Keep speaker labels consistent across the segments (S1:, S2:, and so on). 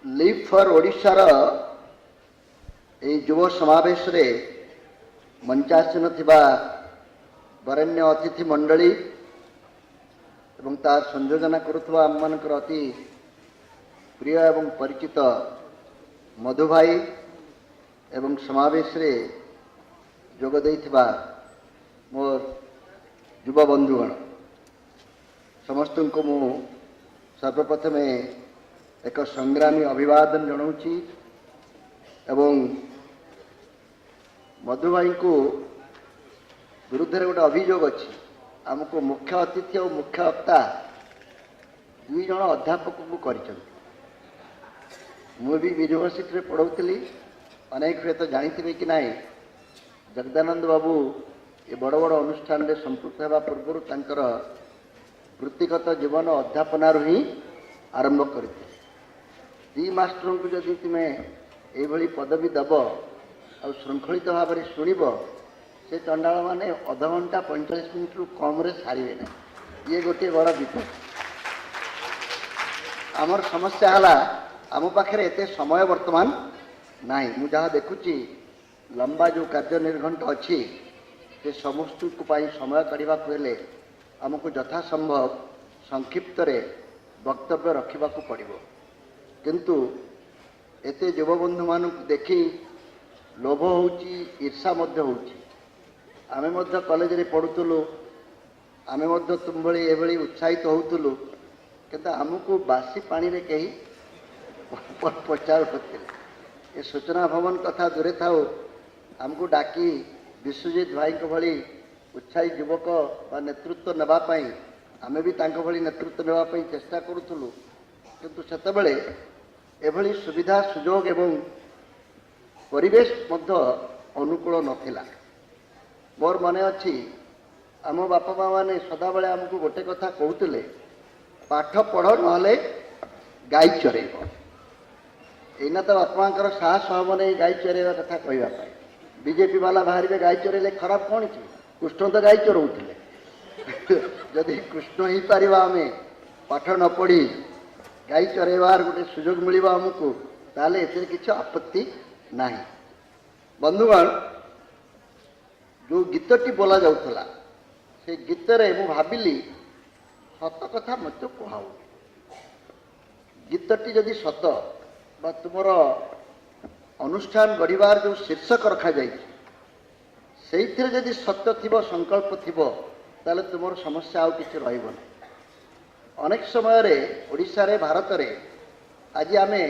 S1: Live for ओडिशार युव समावेश रे मंचासीन थिबा वरेण्य अतिथि मंडली एवं तार संयोजना करुवा आम मानकर अति प्रिय एवं परिचित मधु भाई एवं समावेश रे जोग देइथिबा मोर युवा बंधुगण समस्त को मु सर्वप्रथम एक संग्रामी अभिवादन जनाऊँगी एवं मधु भाई को विरुद्ध गोटे अभियोग अच्छी आमको मुख्य अतिथि और मुख्य वक्ता दुई जन अध्यापक को कर यूनिवर्सिटी पढ़ाऊली अनेक हुए तो जानते कि नाई जगदानंद बाबू ये बड़ बड़ अनुष्ठान में संपृक्त होगा पूर्व तंकर वृत्तिगत जीवन अध्यापन ही आरंभ करते दी मास्टर को जदि तुम्हें ये पदवी दब आ श्रृंखलित भाव में शुणव से चंडाल मैंने अध घंटा 45 मिनट रु कम सारे ना ये गोटे बड़ विपद आमर समस्या है आम पाखे एत समय वर्तमान ना मु जहाँ देखुची लंबा जो कार्य निर्घंट अच्छी से समस्त समय करने को आमको यथासंभव संक्षिप्त वक्तव्य रखा पड़ो किंतु एते युवबंधु मान देखी लोभ होची ईर्षा होची आमे मध्य कॉलेज रे पढ़ुतलु आमे मध्य तुम भली एभली उत्साहित होतलु किंतु आमको बासी पानी रे कही पचार होते ये सूचना भवन कथा दूरे था आमको डाकी विश्वजीत भाई को भली उत्साही युवक व नेतृत्व नापी आमे भी तांको भली नेतृत्व नापी चेष्टा करूँ किंतु सेतबेले एभली सुविधा सुजोग एवं परिवेश मध्य अनुकूल नथिला मोर मने अच्छी आम बापा माँ मैंने सदाबले आमको गोटे कथा कहते पाठ पढ़ ना गाई चरेब एना तो बापा माँ साहस हम नहीं गाई चरेवा कथा कहवाई बीजेपी वाला बाहर गाई चरेले खराब कौन की कृष्ण तो गाई चरौले जदि कृष्ण ही पार आम पाठ न पढ़ी गाई चरेबार गोटे सुजोग मिल आमको ताले एते किसी आपत्ति ना बंधुगण जो गीतटी बोला जाउथला से गीत रे मु भाबिली सत कथा मत कहू गीतटी जदि सत बा तुमर अनुष्ठान गढ़िबार जो शीर्षक रखा जाए से जदि सत्य थिबो संकल्प थिबो ताले तुमर समस्या आउ किछि रहइबो ना अनेक समय रे ओडिशा रे भारत रे आज आमे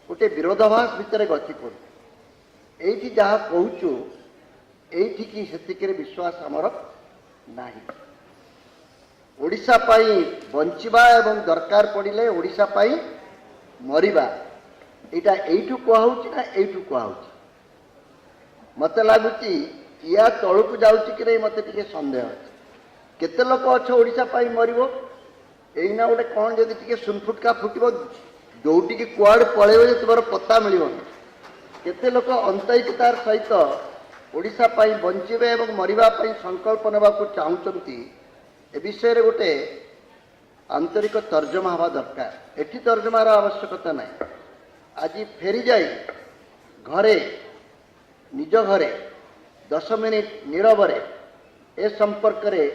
S1: गोटे विरोधाभास भितर गति करूँ एठी जहाँ कहूचु एठी की सेतिके विश्वास आमर नाही ओडिशा पाई बंचिबा एवं दरकार पड़िले ओडिशा पाई मरिबा एटा एठू कहूची ना एठू कहूची मते लागुची या तळुकु जाउची कि नहीं मते टिके संदेह अछि केते लोक अच्छे ओडिशा पाई मरिबो एइना गोटे कौन जदि टिके सुनफुटका फुटबो जोटी की कुआड़ पळेबो तुमर पत्ता मिलिबो केते लोक अंतरिकतार सहित ओडिशा पाई बंचिबे एवं मरिबा पाई संकल्प नेबाकू चाहूचंती ए विषय रे गोटे आंतरिक तर्जमा हवा दरकार एठी तर्जमार आवश्यकता नहीं आज फेरी जाई घरे निज घरे 10 मिनिट नीरव ए संपर्क रे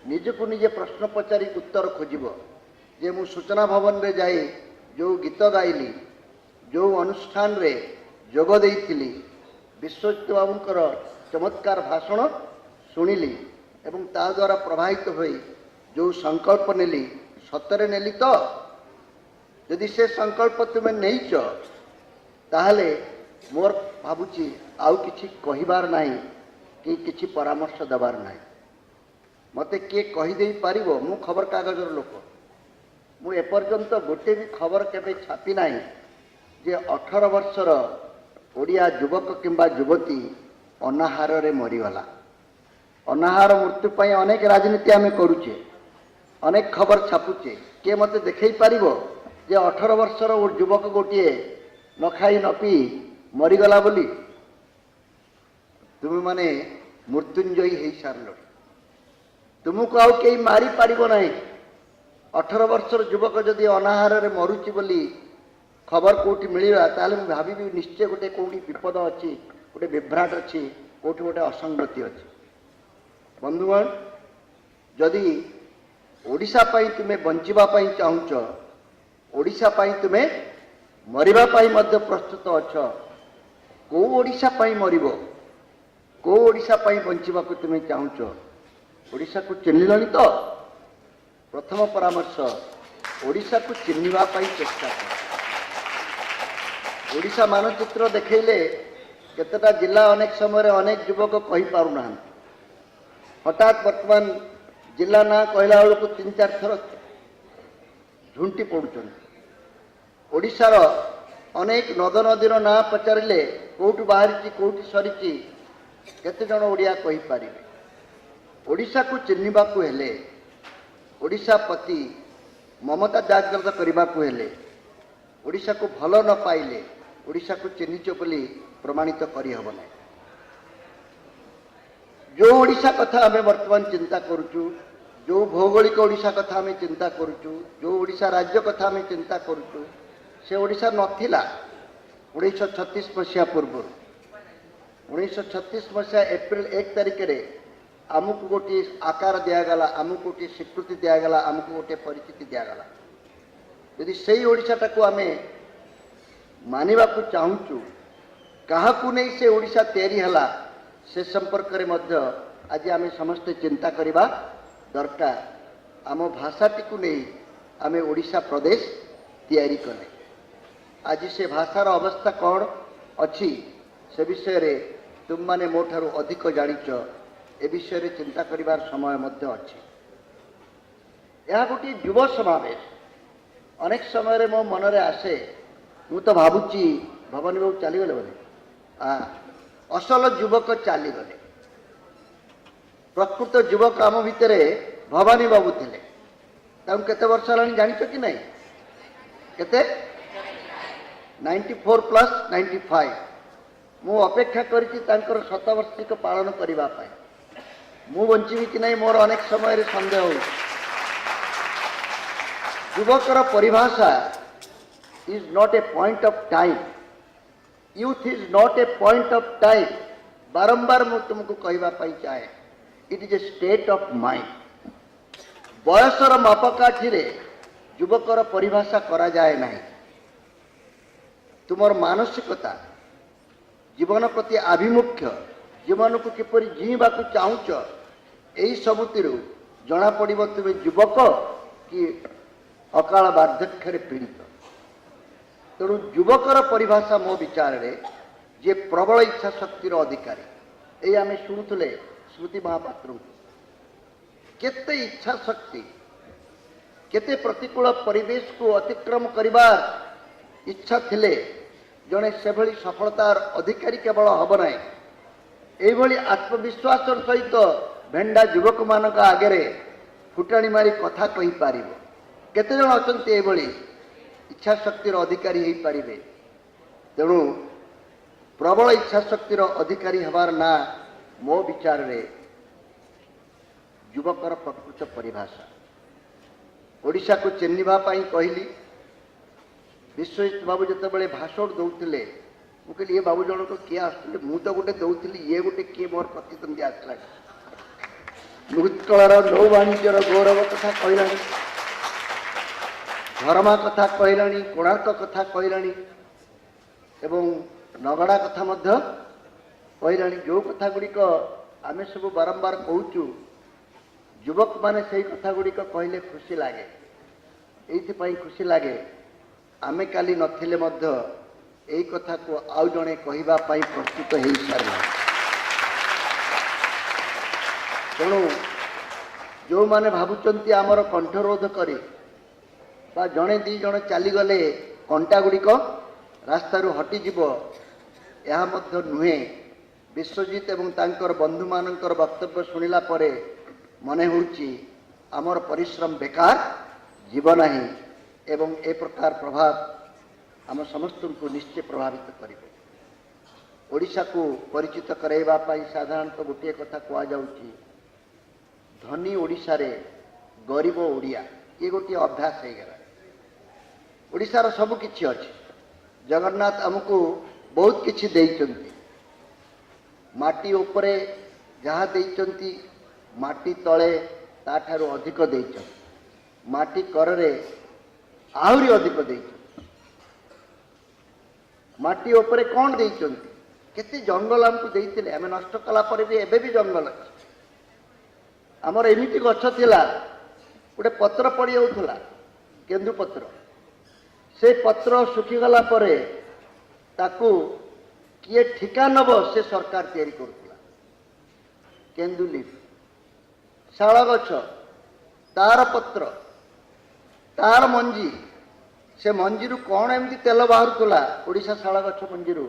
S1: निजकू निजे प्रश्न पचारि उत्तर खोजिब जे मु सूचना भवन रे जाई जो गीत गाइली जो अनुष्ठान रे जोग देइथिली विश्वजित बाबूंकर चमत्कार भाषण शुणिली एवं ता द्वारा प्रभावित होई जो संकल्प नेली सतरे नेली तो यदि से संकल्प तुम्हें नहींच ताहले मोर भावुची आउ किछि कहिबार नाही कि किछि परामर्श देबार नाही मते किए कहीदे पारिबो मु खबर कागजर लोक मु एपर्यंत गोटे भी खबर केबे छापी नाही जे 18 वर्षर ओडिया युवक किंबा युवती अनाहार रे मरीगला अनाहार मृत्यु पाई अनेक राजनीति आमे करूचे अनेक खबर छापुचे किए मते देखई पारिबो जे 18 वर्षर युवक गोटे न खाई न पी मरीगला बोली तुम माने मृत्युंजयी हो सारे तुमको आउ कई मारी पारिबो नहीं 18 वर्षर युवक जदि अनाहार रे मरुची बोली खबर कौटी मिलवा ताले मैं भावी निश्चय गोटे कौटी विपद अच्छी गोटे विभ्राट अच्छी कौटी गोटे असंगति अच्छी बंधुगण जदि ओडिशा पाई तुम्हें बंचिबा पाई चाहुच ओडिशा पाई तुम्हें मरिबा पाई मध्य प्रस्तुत अछ को ओडिशा पाई मरिबो को ओडिशा पाई बंचिबा को तुम्हें चाहुच ओडिशा को चिन्हिलनी तो प्रथम परामर्श ओडिशा को चिन्हिबा पाई चेष्टा कर ओडिशा मानचित्र देखैले केतेटा जिला अनेक समय अनेक युवक कहि पारुना हठात वर्तमान जिला ना कहला बेलू 3-4 थर झुंटी पड़ुचन ओडिशार अनेक नद नदीर ना पचारे कौटू बाहरी कौटू सरी केते जन ओडिया कहि पारिबे ओडिशा को चिन्हिबा को हेले ओडिशा प्रति ममता जागृत करने को हेले ओडिशा को भल न पाइले ओडिशा को चिन्हिच बोली प्रमाणित करहब ना जो ओडिशा कथा आम वर्तमान चिंता करुचु जो भौगोलिक ओडिशा कथा आम चिंता करुचु जो ओडिशा राज्य कथा आम चिंता करुचु से ओडिशा नथिला 1936 मसीहा पूर्व 1936 मसीहा एप्रिल 1 तारिख रे आमको गोटे आकार दिगला आमको गोटे स्वीकृति दिगला आमको गोटे परिचिति दिगला यदि से ओडिशाटा को आम मानिबा को चाहूचु क्या नहीं से ओडिशा तैयारी हला से संपर्क में मध्य आज आम समस्ते चिंता करवा दरकार आम भाषाटी को नहीं आम ओडिशा प्रदेश तैयारी कले आज से भाषार अवस्था कौन अच्छी से विषय रे तुम माने मो ठारू अधिक जानिच ए विषय रे चिंता करिवार समय मध्य अच्छी यह गोटे युव समावेश अनेक समय मो मनरे आसे मु तो भावुची भवानी बाबू चलीगले बोले असल युवक चलीगले प्रकृत युवक आम भितर भवानी बाबू थे केते वर्ष है जानिच कि नहीं केते 94 प्लस 95 मु अपेक्षा करी शतवर्षिक पालन करने मु बंची कि नहीं मोर अनेक समय सन्देह हो युवकर परिभाषा is not a point of time youth is not a point of time बारंबार मु तुमको कहवाई चाहे it is a state of mind बयसर मापकाठी युवकर परिभाषा करा जाए नहीं तुमर मानसिकता जीवन प्रति आभिमुख्य जीवन को किपर जीवा को चाहूच यही सबुति जना पड़ तुम्हें युवक कि अकाल वार्धक्य पीड़ित तेणु युवकर परिभाषा मो विचार रे जे प्रबल इच्छा शक्तिर अधिकारी यही आम शुणुले स्मृति महापात्र केते इच्छा शक्ति केते प्रतिकूल परिवेश को अतिक्रम करिबार इच्छा थिले जड़े से भली सफलतार अधिकारी केवल हम ना यही आत्मविश्वास सहित भेंडा युवक मान आगे फुटाणी मारी कथा कही पार केते जन अच्छा ये इच्छा शक्तिर अधिकारी हो पारे तेणु प्रबल इच्छा शक्तिर अधिकारी हबार ना मो विचार रे युवकर प्रकृत परिभाषा ओडिशा को चिन्हिबा पाई कहली विश्वजित बाबू जिते भाषण दौले मु कहली ये बाबू जन किए आसुले मु तो गोटे दौली ये गोटे किए मोर प्रतिद्वंदी आसला उत्कलर नौ वाणिज्यर गौरव कथा कहला धर्मा कथा कहला कोणार्क कथा कहला एवं नगड़ा कथा मध्य कहला जो कथा गुड़िक आम सब बारंबार कहूचु युवक माने से कथा गुड़िक कहले खुशी लगे ये खुशी लगे आमे काली नथिले मध्य यही कथा को आउ जड़े कहवाई प्रस्तुत हो सारे तेणु जो माने भावुंट आमर कंठरोध करी बा जड़े दी जन चलीगले कंटा गुड़िक रास्तार हटिज यह नुहे विश्वजित एवं तांकर बंधु मानकर वक्तव्य शुणिला परे मने होउची आमर परिश्रम बेकार जीवन ही एवं ए प्रकार प्रभाव आम समस्त को निश्चय प्रभावित करें ओडिशा को परिचित कराइबा पाई साधारणतः गोटे कथा कह जाउची धनी ओडिशा रे गरीब ओडिया ये गोटे अभ्यास हो गला ओडिशार सब किछि अछि जगन्नाथ आमको बहुत किछि देइचंती माटी उपरे जहाँ देइचंती माटी तले ताठारु अधिक देइचंती माटी कररे आहुरी अधिक देइचंती माटी उपरे कौन देइचंती केते जंगल हमको देइतिले आमे नष्ट कला पर भी एबे भी जंगल अछि हमर एमिति गछ थिला गोटे पत्र पड़ी जाउथला केंदु पत्र से पत्र सुखी गला परे ताकू किए ठिका नब से सरकार तैयारी करुला केंदु लीफ शाल गछ तार पत्र तार मंजी से मंजीरु कौन एमती तेल बाहरुला ओडिशा शाल गछ मंजीरु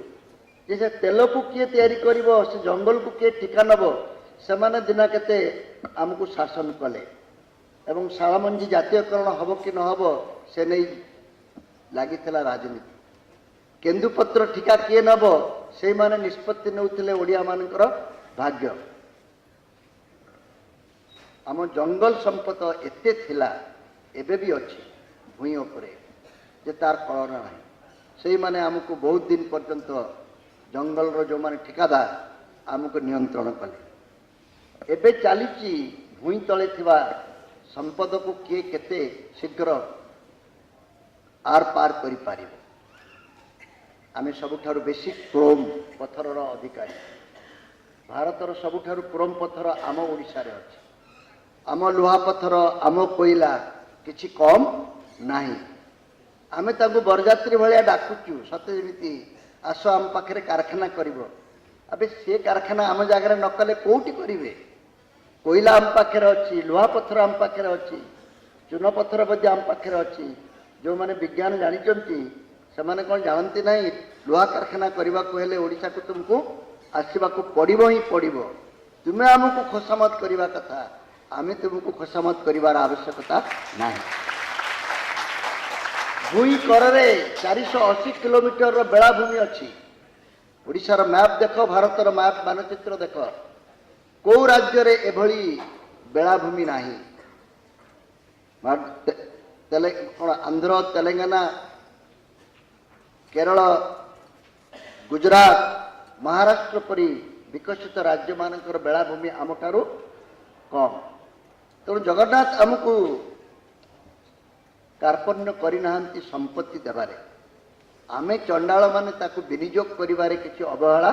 S1: जे से तेल को किए तैयारी करिवो से जंगल को किए ठिका नब से माने दिना केते हमको शासन कले एवं शाला मंजी जातीयकरण हम कि न हम से नहीं लगी राजनीति केंदुपत्र ठिका किए नब से माने निष्पत्ति नौथिले ओडिया मानकर भाग्य आम जंगल संपद एते थिला एबे भी अच्छी भूई उपरे जे तार कलना ना से माने हमको बहुत दिन पर्यंत जंगल रो जो माने ठिकादार हमको नियंत्रण कले एबे चली भूई तले थिबा संपद को किए केते शीघ्र आर पार करि पारिबो आमे सबुठारु बेसी क्रोम पत्थर अधिकारी भारतर सबुठारु क्रोम पत्थर आम ओडिशा रे अछि आम लुहा पत्थर आम कोयला किछि कम नाही आमे ताकू बरजात्री भलिया डाकुचु सते जेमिति आसो आम पाखरे कारखाना करिवो अबे से कारखाना आम जागरे न कले कोउटी करिवे कोयला आम पाखे अच्छी लुहा पत्थर आम पाखे अच्छी चून पत्थर मध्य आम पाखे अच्छी जो मैंने विज्ञान जानी से मैंने कौन जानती ना लुहा कारखाना करने को हेले ओडिशा को तुमको आसवा पड़ो ही पड़ो तुम्हें आमको खोसामत करवा कथा आम तुमको खोसामत कर आवश्यकता ना भूई करे 480 किलोमीटर बेलाभूमि अच्छी ओडिशार मैप देख भारतर मैप मानचित्र देख कौ राज्य रे एभली बेलाभूमि नाही आंध्र तेलंगाना केरल गुजरात महाराष्ट्र परी विकसित राज्य मानकर बेलाभूमि आम ठारू कम तेणु जगन्नाथ आमको कार्पण्य करना संपत्ति देवारे आमे चंडाल माने ताकू विनियोग करिवारे किछि अवहेला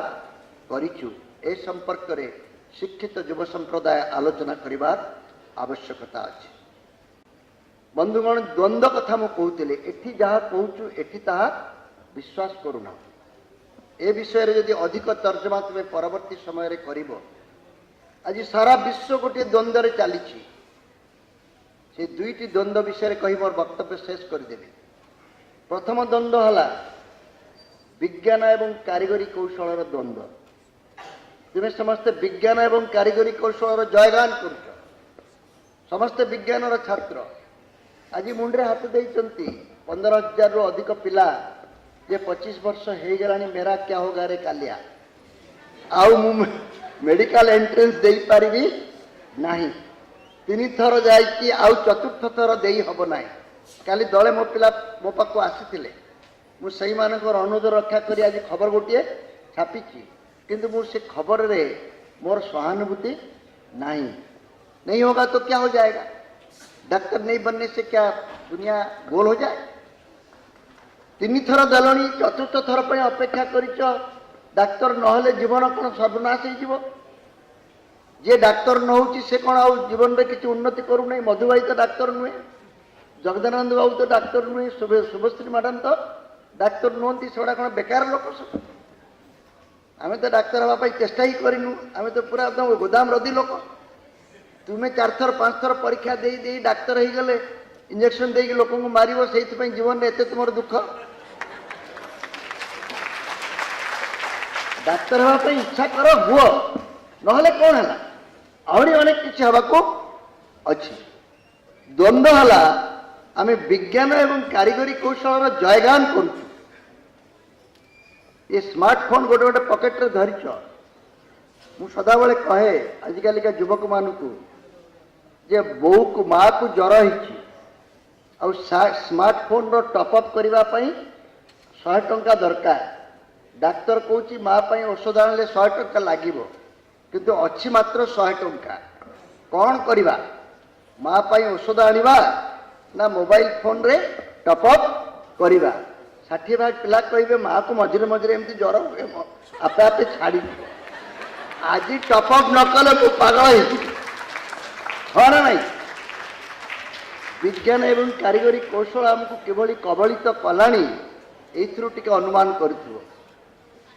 S1: करिछु ए संपर्क रे शिक्षित युव संप्रदाय आलोचना करिवार आवश्यकता अछि बंधुगण द्वंद्व कथा मु कहूतिले एठी जहा कहूचु एठी ताहा विश्वास करूना ए विषय रे यदि अधिक तर्जमा तुमे परवर्ती समय रे करिवो आज सारा विश्व गोटे द्वंद्व रे चलीछि से दुईटी द्वंद्व विषय रे कहि मोर वक्तव्य शेष कर देबे प्रथम द्वंद्व हला विज्ञान एवं कारीगरी कौशल द्वंद्व तुम्हें समस्ते विज्ञान एवं कारीगरी कौशल जयगान कर समस्ते विज्ञान छात्र आज मुंडे हाथ दे 15,000 रु अधिक पिला जे 25 वर्ष हो गला मेरा क्या होगा रे कालिया आउ मेडिकल एंट्रेंस दे पारिबी नहीं 3 थर जाइए आउ चतुर्थ थर दे हम ना काली दले मो पिला मो पाक आसी मुझे अनुरोध रक्षा करी आज खबर गोटे छापी किंतु मुझे से खबर रे मोर सहानुभूति नहीं होगा तो क्या हो जाएगा डॉक्टर नहीं बनने से क्या दुनिया गोल हो जाए 3 थर दलनी चतुर्थ थर पर अपेक्षा करिच डाक्तर नहले जीवन कौन सर्वनाश हो जे डाक्तर न हो से कौन आउ जीवन में किसी उन्नति करू नहीं मधुबाई तो डाक्तर नुहे जगदानंद बाबू तो डाक्तर नुहे शुभश्री मैडम तो डाक्तर नुहति से कौन बेकार लोक सब आम तो डाक्तर हाँपाई चेष्टा ही करूँ आम तो पूरा एकदम गोदाम रदी लोक तुम्हें 4 थर 5 थर परीक्षा दे दे डाक्तर हो गले इंजेक्शन दे लोक मार से जीवन में एत तुम दुख डाक्तर हाँपाई इच्छा कर हुआ नहले कौन है आहरी अनेक किसी हवाको अच्छी द्वंद्व है आम विज्ञान एवं कारीगरी कौशल जयगान कर ये स्मार्टफोन गोटे गोटे पकेट रे धरिच मु सदाबले कहे आजिकल का युवक मानू जे बो को माँ को ज्वर हो स्मार्टफोन रो टॉपअप करने 100 टंका दरकार डाक्तर कहूँ माँ पर औषध आने 100 टंका लगे किंतु अच्छी मात्र 100 टंका कौन करवा माँ पर औषध आनिबा ना मोबाइल फोन रे टॉपअप करवा 60 भाग पिला कहे माँ को मझे मझे एमती ज्वर हुए आपे आपे छाड़ी आज टॉपअप न कले तू पागल हाँ ना नहीं विज्ञान एवं कारीगरी कौशल आमको किभली कबलित कलानी एथिरु टिके अनुमान करूँ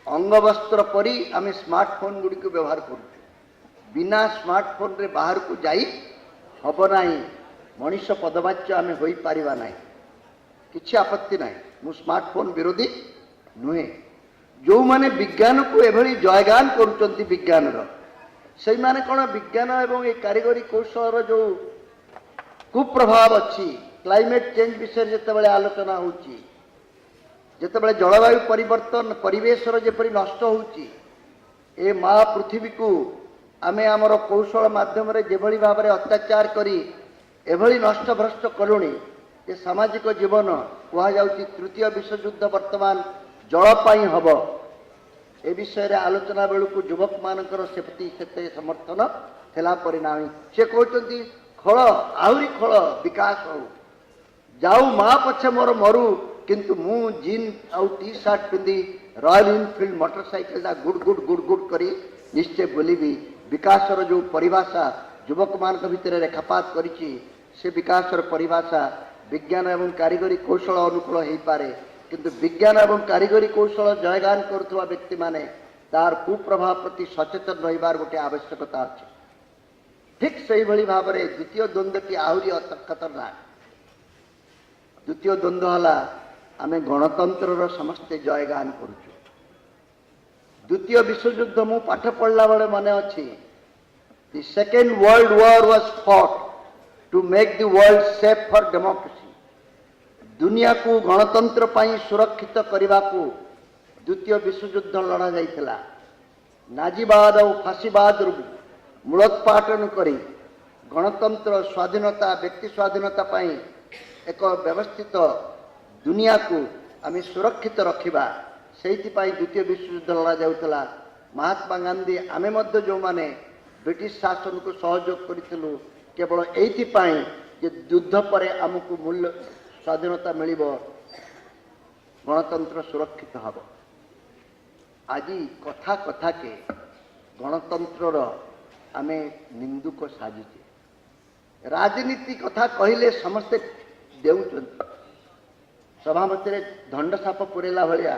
S1: अंग वस्त्र परी आम स्मार्टफोन गुड़ी को व्यवहार करूँ बिना स्मार्टफोन रे बाहर को जाई हब नहीं मनीष पदवाच्य आम हो पारिबा नहीं किसी आपत्ति नहीं मु स्मार्टफोन विरोधी नुहे जो माने विज्ञान को एभली जयगान करुचंती विज्ञान से माने कौन विज्ञान एवं ये कारीगरी कौशल जो कुप्रभाव अच्छी क्लाइमेट चेंज विषय जिते आलोचना होची जिते जलवायु परिवर्तन परिवेशर जेपरी नष्ट होची ए माँ पृथ्वी को आमे आमर कौशल माध्यम जेभली भाव में अत्याचार करी एभली नष्ट भ्रष्ट कलुणी जे सामाजिक जीवन कहुच्छी तृतीय विश्वयुद्ध वर्तमान जलपाई हम ए विषय रे आलोचना बेलू युवक मानकर से समर्थन थिला परिणामी से कहते खल आहरी खल विकास हो जाऊ माँ पछे मोर मरु किंतु मु जीन आउ टी शर्ट पिंधि Royal Enfield motorcycle good good good good करी निश्चय बोलिबी विकासर जो परिभाषा युवक मान भितर रेखापात करिछि से विकासर परिभाषा विज्ञान एवं कारीगरी कौशल अनुकूल हो पारे किंतु विज्ञान एवं कारीगरी कौशल जयगान करुवा व्यक्ति माने तार कुप्रभाव प्रति सचेतन रहिबार गोटे आवश्यकता अच्छे ठीक से भाई भाव में द्वितीय द्वंद्व की आहरी खतरनाक द्वितीय द्वंद्व है आम गणतंत्र समस्ते जयगान करुचु द्वितीय विश्वयुद्ध मु पाठ पढ़ला बेले मन अच्छी the second world war was fought to make the world safe for democracy दुनिया को गणतंत्र पाई सुरक्षित करने को द्वितीय विश्वयुद्ध लड़ा जाइथिला नाजीवाद और फाशीवाद मूलोत्पाटन करी गणतंत्र स्वाधीनता व्यक्ति स्वाधीनता पाई एक व्यवस्थित दुनिया को आम सुरक्षित रखा से द्वितीय विश्वयुद्ध लड़ा जाऊला महात्मा गांधी आमे मध्य जो माने ब्रिटिश शासन को सहयोग करूँ केवल एइथिपाई जे युद्ध पर आमको मूल्य स्वाधीनता मिल गणतंत्र सुरक्षित हम आज कथा कथा के गणतंत्र आमे निंदुक साजिचे राजनीति कथा कहले समस्ते देउछन सभा मध्य दंड साप पुरेला भलिया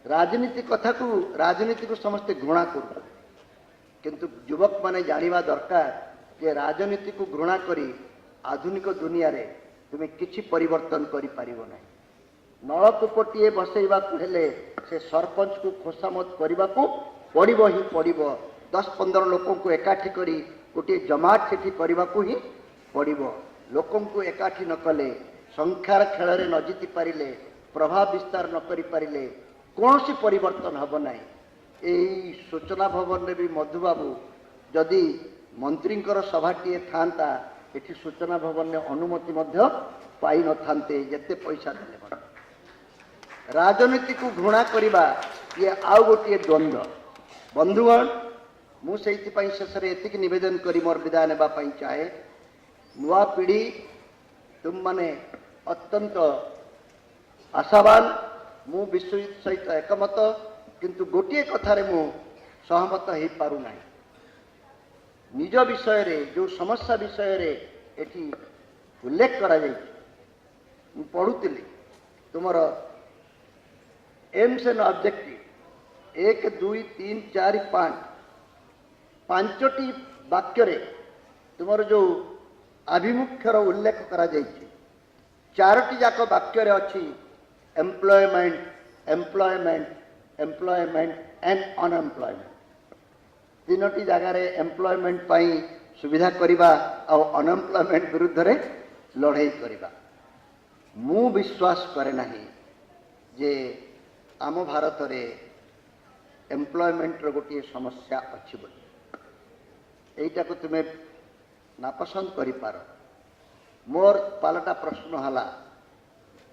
S1: राजनीति कथा को समस्ते घृणा कर किंतु युवक माने जानिबा दरकार जे राजनीति को घृणा करी आधुनिक दुनिया रे तुम्हें किछि परिवर्तन करि पारिबो नै नलकूपटीए बसैबा हेले से सरपंच को खोसामत करने को पड़ो ही पड़ो 10-15 लोकों को एकाठी करी गोटे जमात सेठी करने को ही पड़ो लोकों को एकाठी न कले संख्यार खेल में न जीति पारिले प्रभाव विस्तार न करि पारिले कौन परिवर्तन हम ना यही सूचना भवन में भी मधुबाबू जदि मंत्री सभाटीए था ये सूचना भवन में अनुमति पाई न थांते जेते पैसा देले राजनीति को घृणा करवा ये आउ गोटे द्वंद्व बंधुगण मुझे शेष में एतिक निवेदन करी मोर विदाय नेबा पई चाहे नुआ पीढ़ी तुम माने अत्यंत आशावान मु विश्वजित सहित एकमत किंतु गोटे कथार मु सहमत हो पारु ना निज विषय रे जो समस्या विषय रे एठी उल्लेख करा जाय पढ़ुली तुमर एम्स एंड ऑब्जेक्टिव 1 2 3 4 5 पांचटी वाक्य रे तुमर जो आभिमुख्यर उल्लेख करा जायछि चारोटी जाक वाक्य रे अछि employment employment employment and unemployment तीनोटी जगार एम्प्लॉयमेंट पाई सुविधा करवा और अनएम्प्लॉयमेंट विरुद्ध रे लड़ाई करवा मु विश्वास करे नहीं जे आम भारत रे एम्प्लॉयमेंट रो गोटे समस्या अच्छी बोली एटा को तुम्हें नापसंद कर पार मोर पालटा प्रश्न हला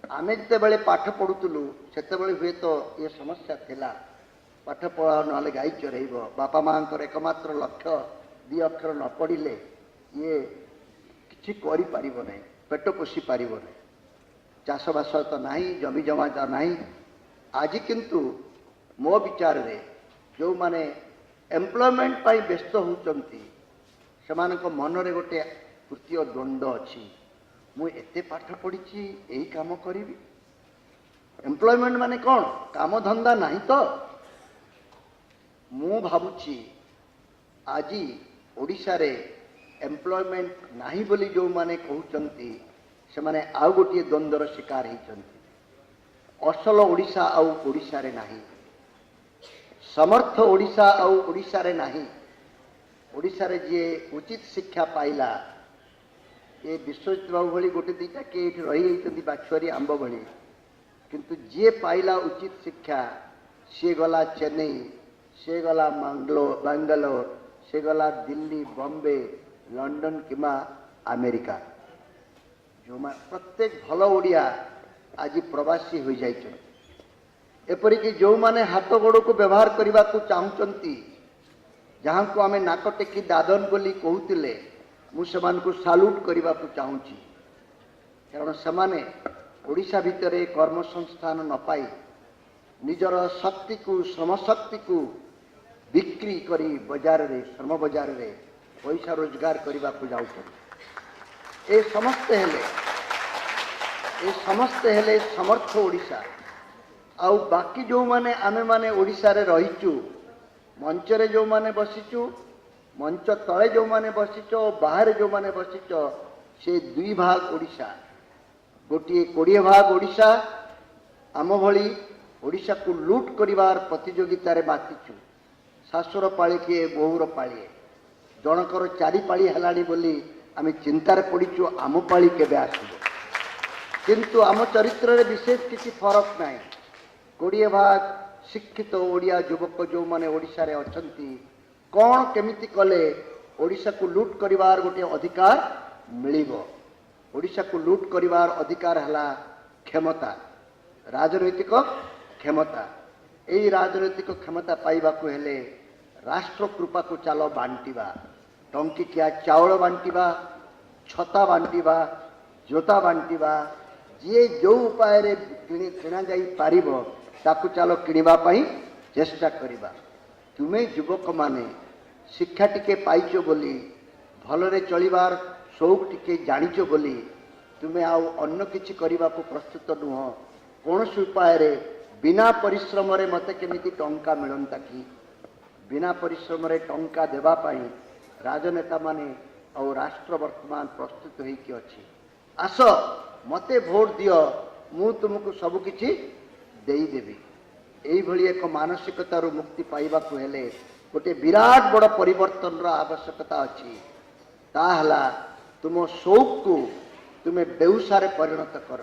S1: आमे जितेबले पाठ पढ़ुलु से हुए तो ये समस्या थिला पाठ पढ़ा ना गाई चरइब बापा माँ एकमात्र लक्ष्य दी अक्षर न पढ़िले ये किसी कर पेट पोषी पार नहीं चाषबास तो नहीं जमी जमा तो नहीं आज किंतु मो विचार रे जो माने एम्प्लॉयमेंट पाई व्यस्त होचंती सेमानक मन रे गोटे तृतीय द्वंद्व अच्छी मु एते पाठ पढ़ी यही काम करी एम्प्लॉयमेंट माने कौन काम धंदा नहीं तो मु भावुची आज ओडिशा रे एम्प्लॉयमेंट नहीं बोली जो माने कहउचंती से माने आउ गोटे द्वंद्वर शिकार होती असल ओडिशा आउ ओडिशा रे नहीं समर्थ ओडिशा आउ ओडिशा रे नहीं ओडिशा रे जे उचित शिक्षा पाइला ये विश्वजित बाबू भली गोटे दीटा किए रही जाती बाछुआरी आंब भली किंतु जे पाइला उचित शिक्षा सी गला चेन्नई से गला बांगालोर से गला दिल्ली बॉम्बे लंडन किमा अमेरिका जो प्रत्येक भल ओडिया आज प्रवासी हो जाइछन एपरिक जो माने हाथ गोड़ को व्यवहार करने को चाहूँगी जहाँ को आम नाक टेकी दादन बोली कहते मुझे साल्यूट करने को चाहूँगी कारण से ओडिशा भितर कर्म संस्थान न पाई निजर शक्ति को श्रम शक्ति को बिक्री करी बाजार रे श्रम बाजार रे पैसा रोजगार करने को जाऊँ ए समस्ते हेले समर्थ ओडिशा आउ बाकी जो माने आमे माने ओडिशा रे रहीचु मंच रे जो माने बसीचु मंच तले जो माने बसीच बाहर जो माने बसीच से दुई भाग ओडिशा गोटे 20 भाग ओडिशा आम भली ओडिशा को लूट करिवार प्रतियोगिता रे मातिचु शाशुर पाଳି किए बोहूर पाळिए जनकर 4 पाଳି हेलानी बोली आमे चिंतार पड़ीचु आम पाଳି केबे आसीबो किंतु आम चरित्र रे विशेष किसी फरक नहीं 20 भाग शिक्षित ओडिया युवक जो माने ओडिशा रे अछंती कौन केमिति कले ओडिशा को लूट करिवार गोटे अधिकार मिलिबो ओडिशा को लूट करिवार अधिकार हला क्षमता राजनैतिक क्षमता एई राजनैतिक क्षमता पाइबा को हेले राष्ट्र कृपा को चालो बांटिबा टंकिकिया चाउल बांटिबा छता बांटिबा जोता बांटिबा जे जो उपाय रे किणा जाई पारिबो ताकू चालो किणवा पाई चेष्टा करिबा तुमे युवक माने शिक्षा टिके पाइचो बोली भलरे चलिबार शौक टिके जानिचो बोली तुमे आउ अन्य किछि करिबा को प्रस्तुत नुह कौन उपाय रे बिना परिश्रम रे मते केमिति टंका मिलंता कि बिना परिश्रम रे टंका देबा पाई राजनेता माने और राष्ट्र वर्तमान प्रस्तुत होई कि अछि आस मते वोट दियो मु तुमको सब किछि देई देबी एई भली एक मानसिकता रो मुक्ति पाइबा को हेले गोटे विराट बड़ परिवर्तन रो आवश्यकता अछि ताहला तुम शौक को तुमे बेउसारे परिणत कर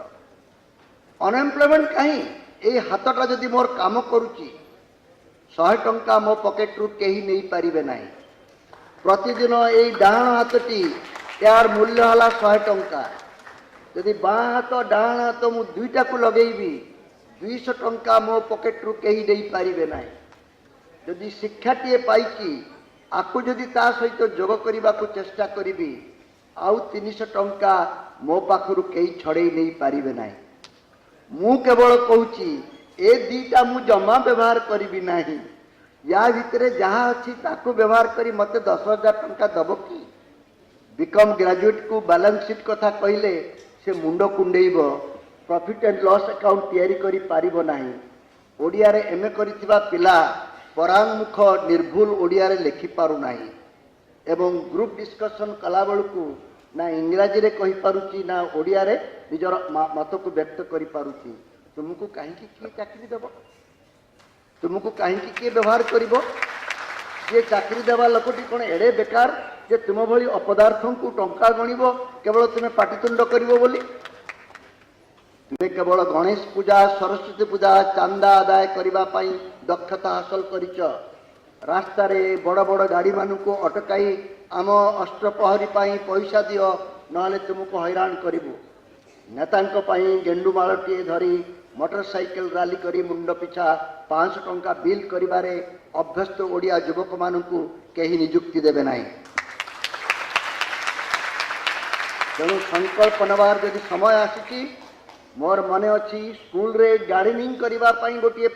S1: अनएम्प्लॉयमेंट कहीं ए हाथटा जदि मोर काम करूची 100 टंका मो पॉकेट रू केही नहीं पारिबे नाही प्रतिदिन ए डाण हाथटी यार मूल्य हला 100 टंका यदि बाँ हाथ डाण हाथ मु दुईटा को लगेबी 200 टंका मो पॉकेट रू केही देई पारिबे नाही यदि शिक्षाटीए पाइकी आकु जदि ता सहित जोग करने को चेष्टा करी आउ 300 टंका मो पाखरु केही छड़े नहीं पारिबे नाही मु केवल कहूची ए दीटा मु जमा व्यवहार करी नाही या भितरे जहाँ अच्छी ताकू व्यवहार करी मते 10,000 टंका दब कि बीकॉम ग्रेजुएट को बैलेंस शीट कथा कहले से मुंड कुंडेइब प्रॉफिट एंड लॉस अकाउंट तैयारी करी पारिबो नाही ओडिया रे एमए करिथिबा पिला परांगमुख निर्भुल ओडिया रे लिखि पारु नाही एवं ग्रुप डिस्कशन कला बेलू ना इंग्राजी रे कहि पारुची ना ओडिया रे निजर मत को व्यक्त करि पारुची तुमको कहीं किए चाकरी देव तुमको कहीं किए व्यवहार करिवो जे चाकरी देवा लोकटी कौन एड़े बेकार जे तुम भली अपदार्थ को टंका गणिब केवल तुम्हें पाटितुंड करिवो बोली तुम्हें केवल गणेश पूजा सरस्वती पूजा चांदा आदाय करबा पई दक्षता हासिल करिच रास्ता रे बड़ बड़ गाड़ी मानू अटकाई आम अष्टप्रहरी पैसा दियो ना तुमको हैरान करूँ नेतांको पई गेंडुमाळटीए धरी मोटरसाइकेल रैली करी मुंड पिछा 500 टंका बिल करिबारे अभ्यस्त ओडिया युवक मानकु केही नियुक्ति देबे नाही। तेणु संकल्प नबार यदि समय आसी मोर मने अच्छी स्कूल रे गार्डनिंग करबा पई गोटे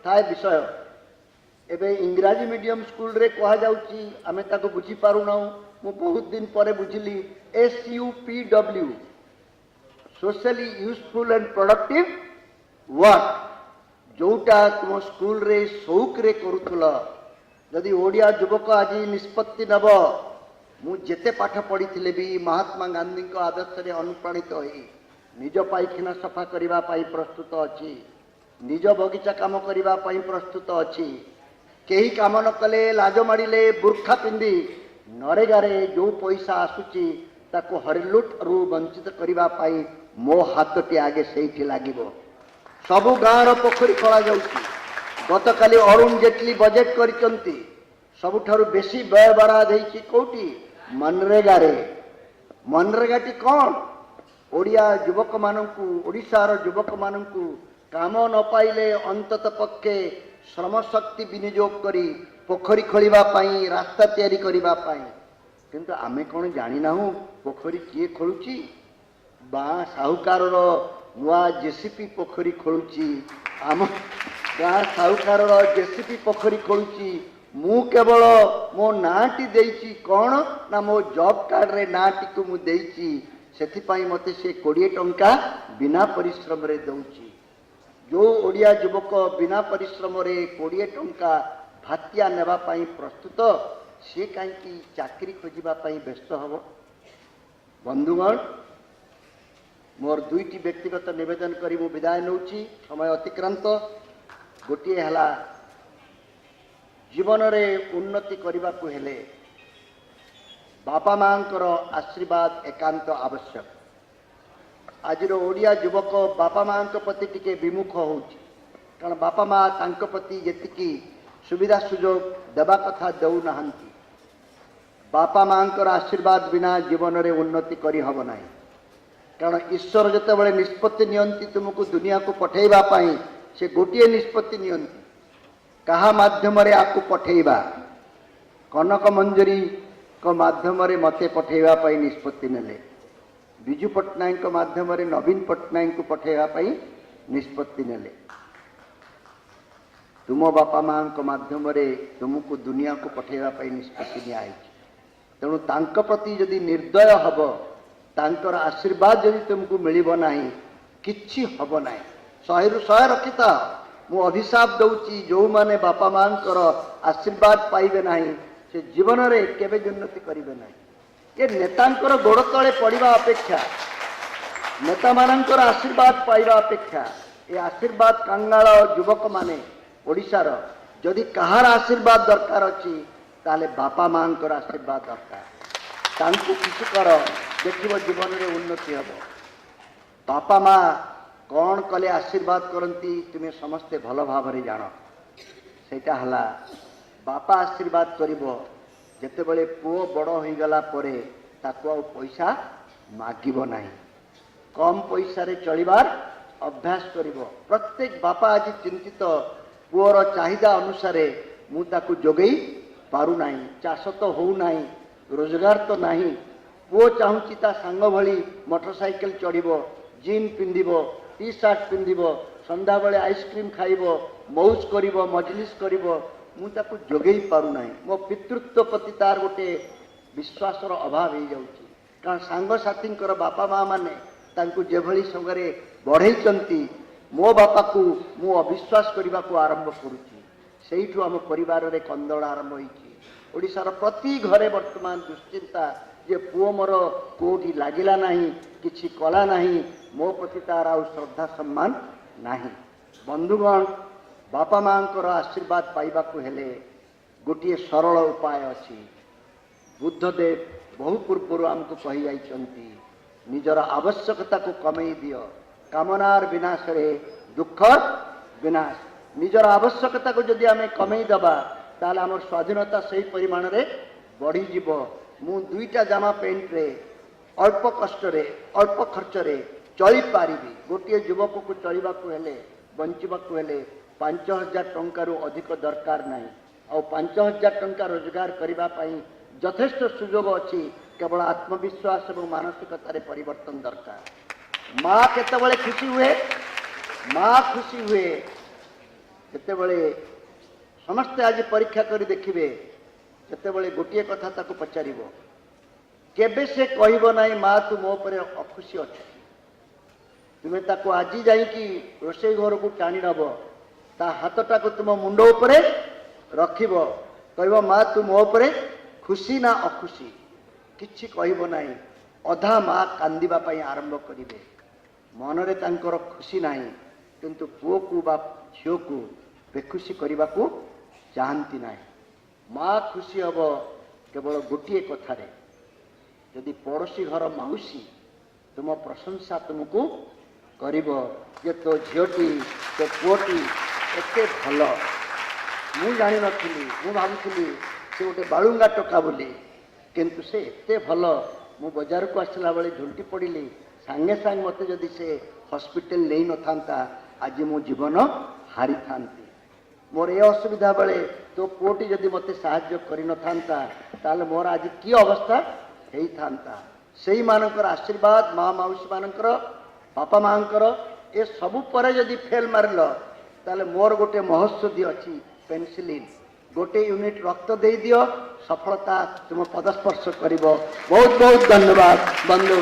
S1: थाए विषय एबे इंग्राजी मीडियम स्कूल रे कहा जाउची आमे ताको बुझी पारु ना मु बहुत दिन परे बुझिली SUPW socially useful and productive work जोटा तुम स्कूल रे शौक रे करूथुल जदि ओडिया युवक आज निष्पत्ति नब मु जेते पाठ पढ़ी भी महात्मा गांधी को आदर्श रे अनुप्राणित होई निज पाइखाना सफा करबा पाई प्रस्तुत अछि निज बगीचा काम करबा पाई प्रस्तुत अछि केही काम न कले लाज मारिले बुर्खा पिंदी नरेगा रे जो पैसा आसुची ताको हरिलुट रु वंचित करबा पाई मो हाथटी आगे सेठी लागिबो सबु गाँव पोखरी खोला जाउची गतकाली अरुण जेटली बजेट करिसंती सबुठारु बेसी व्यय बराद हेची कोटी मनरेगा रे मनरेगाटी कौन ओडिया युवक मानंकु ओडिशार युवक मानंकु काम न पाइले अंतत पक्षे श्रम शक्ति विनियोग करी पोखरी खोलिबा पाई रास्ता तैयारी करिबा पाई किंतु आमे कोन जानि नाहु पोखरी किए खोलुची बा साहुकार नुआ जेसीपी पोखरी खोलुची आम गाँ साहुकार जेसीपी पोखरी खोलुची मु केवल मो नाटी देइची कौन ना मो जॉब कार्ड रे नाटी को मु देइची सेथिपाई मते से 20 टंका बिना परिश्रम रे दउची जो ओडिया युवक बिना परिश्रम रे 20 टंका भातिया नेबा पाई प्रस्तुत से कहीं चाकरी खोजिबा पाई व्यस्त हबो। बंधुगण मोर दुईटी व्यक्तिगत निवेदन करी मु विदाय नउची समय अतिक्रांत गोटे हला जीवन रे उन्नति करबा को हेले बापा मांकर आशीर्वाद एकांत आवश्यक। आज ओडिया युवक बापा मां प्रति टिके विमुख होउची कारण बापा मां तांको प्रति जेतिकी सुविधा सुजोग देवा कथा देउ नाहंती बापा मांकर आशीर्वाद बिना जीवन रे उन्नति करी हब नाही कारण ईश्वर जतेबेले निष्पत्ति नियंती तुमको दुनिया को पठेबा पाई से गोटे निष्पत्ति नियंती कहा माध्यम रे आकु पठेबा कनक मंजरी को माध्यम रे मते पठेबा पाई निष्पत्ति नेले विजु पट्टनायक माध्यम रे नवीन पट्टनायक को पठेबा पाई निष्पत्ति नेले तुम बापा मां को माध्यम रे तुमको दुनिया को पठेबा पाई निष्पत्ति निया तेणु तांक प्रति यदि निर्दय हब तांकर आशीर्वाद यदि तुमको मिलिब नाही किछि हब नाही 100 रु 100 रखिता मु अभिशाप दउची जो माने बापा मांकर आशीर्वाद पाइबे नाही से जीवन रे केबे उन्नति करिबे नाही ये नेतांकर गोड़ तले पड़िबा अपेक्षा नेता मानंकर आशीर्वाद पाइबा अपेक्षा ये आशीर्वाद कांगाल युवक माने ओडिशार जदि कहार आशीर्वाद दरकार अछि ताले बापा मांकर आशीर्वाद दरकार तांकु किछु कर देखिबो जीवन रे उन्नति हबो। बापा मां कौन कले आशीर्वाद करती तुम्हें समस्ते भल भाव जान सेटा हला बापा आशीर्वाद करिबो जेतेबेले पुओ बड़ हो गला परे ताको आ पैसा मागिबो नाही कम पैसा रे चलिबार अभ्यास करिबो। प्रत्येक बापा आज चिंतित पुओर चाहिदा अनुसार मु ताको जोगई पारु नाही चाष तो हो नाही रोजगार तो नाही पुओ चाहूची ता सांग भली मोटरसाइकेल चढ़िबो जीन पिंधिबो टी शर्ट पिंधिबो संध्या बेले आइसक्रीम खाइबो मौज करिबो मजलिस करिबो मु ताको जोगई पारु नाही मो पितृत्व प्रति तार गोटे विश्वासर अभाव हो जाउची कारण सांग साथी बापा माँ माने तांकु जेभली संगरे बढ़ेइचंती मो बापा को मु अविश्वास करबा को आरंभ करूची सेइठु हम परिवार रे कंदड़ आरंभ होईची। ओडिशार प्रति घरे वर्तमान दुश्चिंता जे पुओ मोर कोठी लागिला नाही किछि कला नाही मो प्रति तार आ श्रद्धा सम्मान नाही। बंधुगण बापा मांकर आशीर्वाद पाइबा को हेले गोटे सरल उपाय अछि बुद्धदेव बहु पूर्व आमको कही जाइछंती निजर आवश्यकता को कमई दियो कामनार विनाश रे दुख विनाश निजर आवश्यकता को जदि आमे कमई दबा ताले हमर स्वाधीनता सही परिमाण रे बढ़ी जीवो। मु दुईटा जामा पेंट रे अल्प कष्ट रे अल्प खर्च रे चली पारिबी गोटे युवक को चलवाक हेले बंचवाक हेले 5,000 टंकार अधिक दरकार नहीं आ 5,000 टंका रोजगार करने यथेष्ट सुजोग अच्छी केवल आत्मविश्वास और मानसिकतार परिवर्तन दरकार। माँ केतबेले खुशी हुए माँ खुशी हुए जितेबले समस्ते आज परीक्षा कर देखिए जितेबले गोटे कथा ताको पचारिबो केबे से कहब ना माँ तू मो पर अखुशी अच्छु तुम्हें ताको आज जाइकी रोषे घर को टाणी नब ता हाथटा को तुम मुंड उपरे रखिब कहब माँ तू मो पर खुशी ना अखुशी किछि कहब ना अधा माँ कांदिबा पई आरंभ करिवे मनरे तांकर खुशी नाही किंतु पुओ को बा झियो को बेखुशी करने को चाहती ना। माँ खुशी हम केवल गोटे कथार यदि पड़ोशी घर मौसी तुम प्रशंसा तुमको कर तो झीटी तो पुओटी एत भल मु जानी नी मु भावुली से गोटे बालुंगा टोका बोली किंतु से एत भल मु बजार को आसला बेले झुंटी पड़ी सांगे सांगे मत जदि से हॉस्पिटल नहीं न था आज मो जीवन हारी था मोर ए असुविधा बेले तो पुओटी जदि मत साहाय्य कर न मोर आज की अवस्था होता से मानकर आशीर्वाद माँ मौसी मानकर बापा माँकर ए सबू पर जदि फेल मारल ताले मोर गोटे महौषधि अच्छी पेनिसिलिन गोटे यूनिट रक्त दे दियो सफलता तुम पदस्पर्श कर। बहुत बहुत धन्यवाद बंधु।